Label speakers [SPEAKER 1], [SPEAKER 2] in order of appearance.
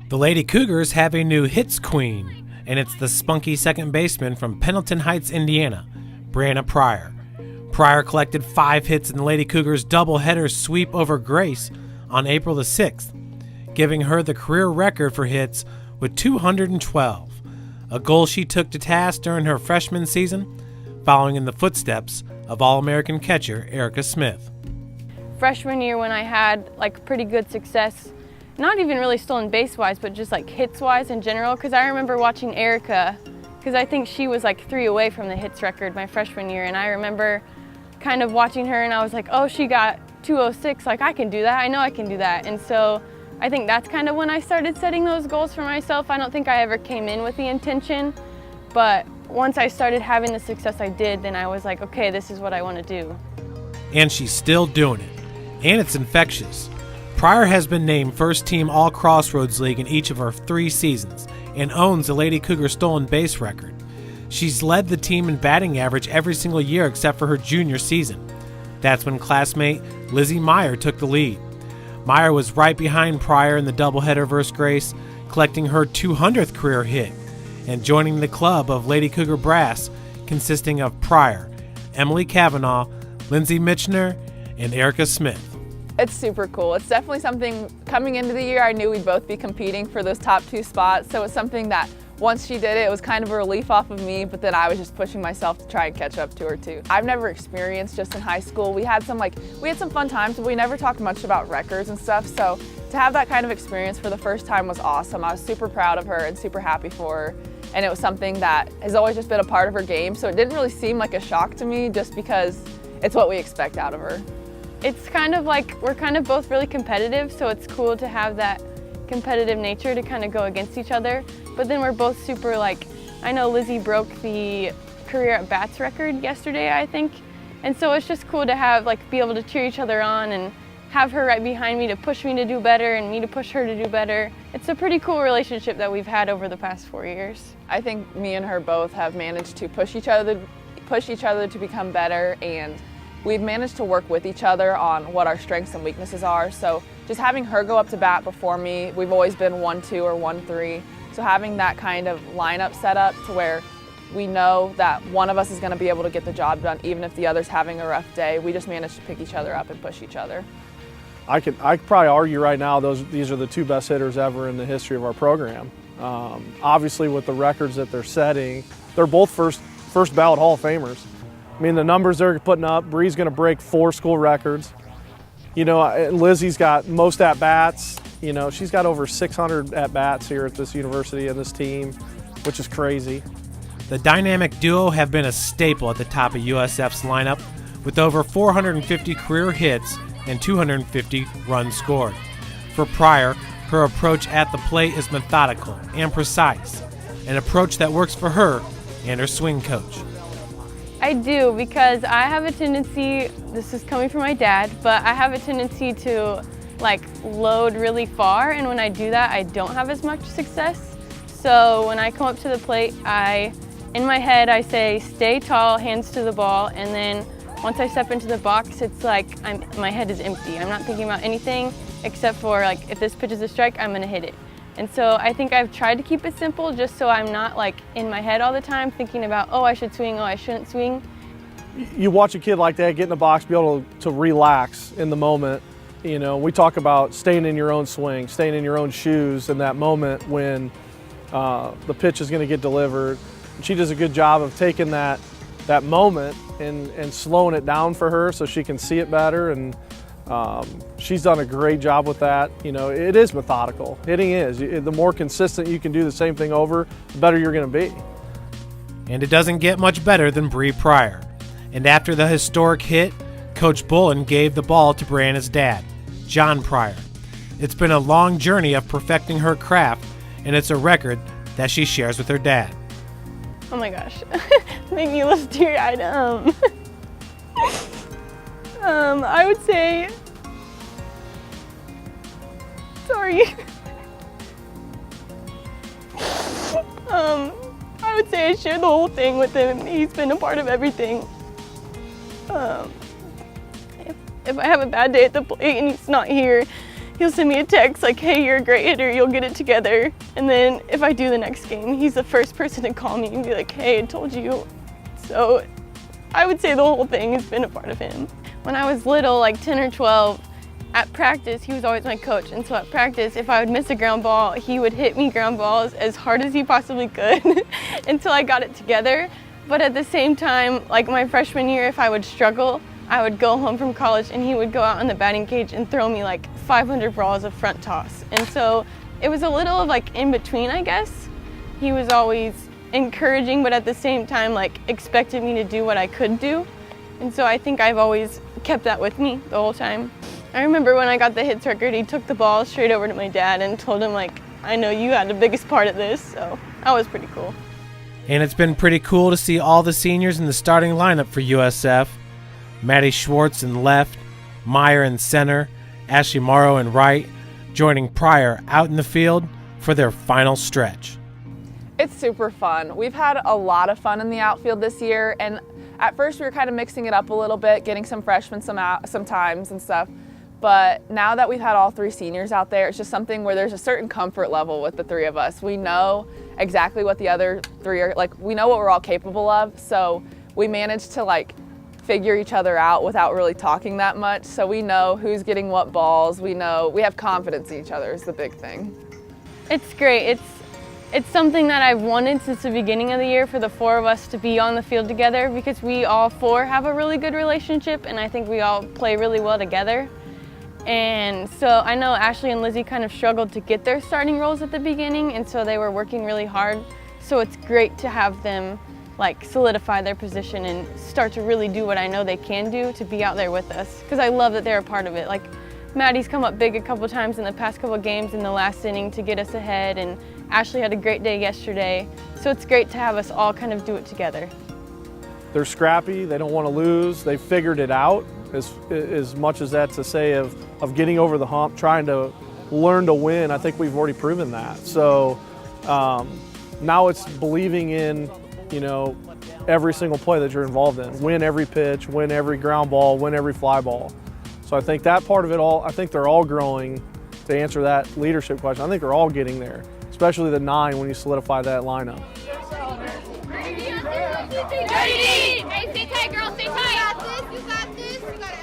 [SPEAKER 1] The Lady Cougars have a new hits queen, and it's the spunky second baseman from Pendleton Heights, Indiana, Breanna Pryor. Pryor collected 5 hits in the Lady Cougars doubleheader sweep over Grace on April the 6th, giving her the career record for hits with 212, a goal she took to task during her freshman season, following in the footsteps of All-American catcher Erica Smith.
[SPEAKER 2] Freshman year, when I had pretty good success, not even really stolen base-wise, but just hits-wise in general, because I remember watching Erica, because I think she was 3 away from the hits record my freshman year, and I remember kind of watching her and I was like, oh, she got 206, I can do that, I know I can do that. And so I think that's kind of when I started setting those goals for myself. I don't think I ever came in with the intention, but once I started having the success I did, then I was like, okay, this is what I want to do.
[SPEAKER 1] And she's still doing it, and it's infectious. Pryor has been named First Team All-Crossroads League in each of her 3 seasons and owns the Lady Cougar stolen base record. She's led the team in batting average every single year except for her junior season. That's when classmate Lizzie Meyer took the lead. Meyer was right behind Pryor in the doubleheader versus Grace, collecting her 200th career hit and joining the club of Lady Cougar Brass consisting of Pryor, Emily Cavanaugh, Lindsay Mitchner, and Erica Smith.
[SPEAKER 3] It's super cool. It's definitely something, coming into the year, I knew we'd both be competing for those top 2 spots, so it's something that once she did it, it was kind of a relief off of me, but then I was just pushing myself to try and catch up to her too. I've never experienced just in high school. We had some fun times, but we never talked much about records and stuff, so to have that kind of experience for the first time was awesome. I was super proud of her and super happy for her, and it was something that has always just been a part of her game, so it didn't really seem like a shock to me just because it's what we expect out of her.
[SPEAKER 2] It's kind of we're kind of both really competitive, so it's cool to have that competitive nature to kind of go against each other. But then we're both super I know Lizzie broke the career at bats record yesterday, I think. And so it's just cool to have be able to cheer each other on and have her right behind me to push me to do better and me to push her to do better. It's a pretty cool relationship that we've had over the past 4 years.
[SPEAKER 3] I think me and her both have managed to push each other to become better, and we've managed to work with each other on what our strengths and weaknesses are. So just having her go up to bat before me, we've always been 1-2 or 1-3. So having that kind of lineup set up to where we know that one of us is going to be able to get the job done, even if the other's having a rough day. We just managed to pick each other up and push each other.
[SPEAKER 4] I could probably argue right now these are the 2 best hitters ever in the history of our program. Obviously, with the records that they're setting, they're both first ballot Hall of Famers. I mean, the numbers they're putting up, Bree's going to break 4 school records. Lizzie's got most at-bats. She's got over 600 at-bats here at this university and this team, which is crazy.
[SPEAKER 1] The dynamic duo have been a staple at the top of USF's lineup with over 450 career hits and 250 runs scored. For Pryor, her approach at the plate is methodical and precise, an approach that works for her and her swing coach.
[SPEAKER 2] I do, because I have a tendency, this is coming from my dad, but I have a tendency to load really far, and when I do that, I don't have as much success. So when I come up to the plate, in my head, I say, stay tall, hands to the ball, and then once I step into the box, it's my head is empty. I'm not thinking about anything except for if this pitch is a strike, I'm gonna hit it. And so I think I've tried to keep it simple just so I'm not in my head all the time thinking about, oh, I should swing, oh, I shouldn't swing.
[SPEAKER 4] You watch a kid like that get in the box, be able to relax in the moment. We talk about staying in your own swing, staying in your own shoes in that moment when the pitch is going to get delivered. And she does a good job of taking that moment and slowing it down for her so she can see it better. And she's done a great job with that. It is methodical. Hitting is. The more consistent you can do the same thing over, the better you're going to be.
[SPEAKER 1] And it doesn't get much better than Bree Pryor. And after the historic hit, Coach Bullen gave the ball to Breanna's dad, John Pryor. It's been a long journey of perfecting her craft, and it's a record that she shares with her dad.
[SPEAKER 2] Oh my gosh, make me a little teary-eyed. I would say, sorry. I would say I shared the whole thing with him. He's been a part of everything. If I have a bad day at the plate and he's not here, he'll send me a text like, hey, you're a great hitter, you'll get it together. And then if I do the next game, he's the first person to call me and be like, hey, I told you. So I would say the whole thing has been a part of him. When I was little, like 10 or 12, at practice, he was always my coach. And so at practice, if I would miss a ground ball, he would hit me ground balls as hard as he possibly could until I got it together. But at the same time, like my freshman year, if I would struggle, I would go home from college and he would go out on the batting cage and throw me like 500 balls of front toss. And so it was a little of like in between, I guess. He was always encouraging, but at the same time, like expected me to do what I could do. And so I think I've always kept that with me the whole time. I remember when I got the hits record, he took the ball straight over to my dad and told him like, I know you had the biggest part of this, so that was pretty cool.
[SPEAKER 1] And it's been pretty cool to see all the seniors in the starting lineup for USF. Maddie Schwartz in left, Meyer in center, Ashley Morrow in right, joining Pryor out in the field for their final stretch.
[SPEAKER 3] It's super fun. We've had a lot of fun in the outfield this year, and at first we were kind of mixing it up a little bit, getting some freshmen sometimes and stuff. But now that we've had all three seniors out there, it's just something where there's a certain comfort level with the three of us. We know exactly what the other three are, like we know what we're all capable of, so we managed to like figure each other out without really talking that much. So we know who's getting what balls, we know, we have confidence in each other is the big thing.
[SPEAKER 2] It's great. It's something that I've wanted since the beginning of the year for the four of us to be on the field together because we all four have a really good relationship and I think we all play really well together. And so I know Ashley and Lizzie kind of struggled to get their starting roles at the beginning and so they were working really hard. So it's great to have them like solidify their position and start to really do what I know they can do to be out there with us because I love that they're a part of it. Like Maddie's come up big a couple times in the past couple games in the last inning to get us ahead and Ashley had a great day yesterday. So it's great to have us all kind of do it together.
[SPEAKER 4] They're scrappy, they don't want to lose, they figured it out as much as that's to say of getting over the hump, trying to learn to win. I think we've already proven that. So now it's believing in, you know, every single play that you're involved in. Win every pitch, win every ground ball, win every fly ball. So I think that part of it all, I think they're all growing to answer that leadership question. I think they're all getting there, especially the 9 when you solidify that lineup.
[SPEAKER 5] Stay tight, girls, stay tight. You got this, you got this. You got to